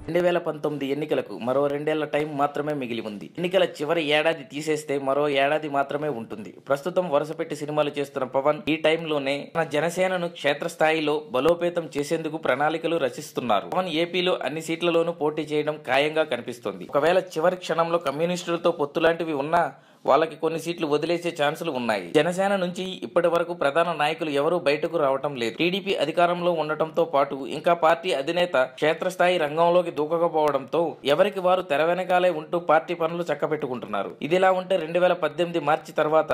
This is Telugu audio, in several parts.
2019 ఎన్నికలకు మరో 2 ఏళ్ల టైం మాత్రమే మిగిలి ఉంది. ఎన్నికల చివరి ఏడాది తీసేస్తే మరో ఏడాది మాత్రమే ఉంటుంది. ప్రస్తుతం వరుసపెట్టి సినిమాలు చేస్తున్న పవన్ ఈ టైంలోనే తన జనసేనను క్షేత్రస్థాయిలో బలోపేతం చేసేందుకు ప్రణాళికలు రచిస్తున్నారు. పవన్ ఏపీలో అన్ని సీట్లలోనూ పోటీ చేయడం ఖాయంగా కనిపిస్తోంది. ఒకవేళ చివరి క్షణంలో కమ్యూనిస్టులతో పొత్తులాంటివి ఉన్నా వాళ్ళకి కొన్ని సీట్లు వదిలేసే ఛాన్సులు ఉన్నాయి. జనసేన నుంచి ఇప్పటి వరకు ప్రధాన నాయకులు ఎవరూ బయటకు రావటం లేదు. టీడీపీ అధికారంలో ఉండటంతో పాటు ఇంకా పార్టీ అధినేత క్షేత్రస్థాయి రంగంలోకి దూకకపోవడంతో ఎవరికి వారు తెర వెనకాలే ఉంటూ పార్టీ పనులు చక్కబెట్టుకుంటున్నారు. ఇదిలా ఉంటే 2018 మార్చి తర్వాత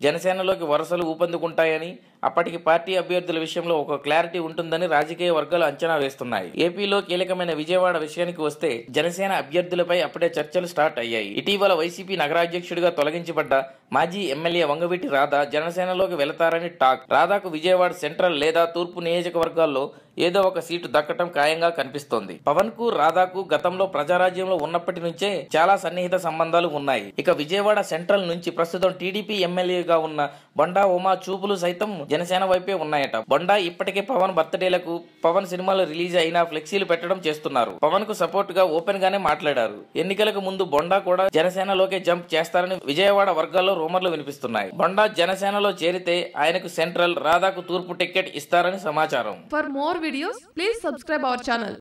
జనసేనలోకి వరుసలు ఊపందుకుంటాయని, అప్పటికి పార్టీ అభ్యర్థుల విషయంలో ఒక క్లారిటీ ఉంటుందని రాజకీయ వర్గాలు అంచనా వేస్తున్నాయి. ఏపీలో కీలకమైన విజయవాడ విషయానికి వస్తే జనసేన అభ్యర్థులపై అప్పుడే చర్చలు స్టార్ట్ అయ్యాయి. ఇటీవల వైసీపీ నగరాధ్యక్షుడిగా తొలగించబడ్డ మాజీ ఎమ్మెల్యే వంగవీటి రాధా జనసేనలోకి వెళతారని టాక్. రాధాకు విజయవాడ సెంట్రల్ లేదా తూర్పు నియోజకవర్గాల్లో ఏదో ఒక సీటు దక్కటం ఖాయంగా కనిపిస్తోంది. పవన్ కు రాధాకు గతంలో ప్రజారాజ్యంలో ఉన్నప్పటి నుంచే చాలా సన్నిహిత సంబంధాలు ఉన్నాయి. ఇక విజయవాడ సెంట్రల్ నుంచి ప్రస్తుతం టీడీపీ ఎమ్మెల్యేగా ఉన్న బొండా ఉమా చూపులు సైతం జనసేన వైపే ఉన్నాయట. బొండా ఇప్పటికే పవన్ బర్త్డేలకు, పవన్ సినిమాలు రిలీజ్ అయినా ఫ్లెక్సీలు పెట్టడం చేస్తున్నారు. పవన్ కు సపోర్ట్ గా ఓపెన్ గానే మాట్లాడారు. ఎన్నికలకు ముందు బొండా కూడా జనసేనలోకే జంప్ చేస్తారని విజయవాడ వర్గాల్లో రూమర్లు వినిపిస్తున్నాయి. బొండా జనసేనలో చేరితే ఆయనకు సెంట్రల్, రాధాకు తూర్పు టికెట్ ఇస్తారని సమాచారం. For more videos, please subscribe our channel.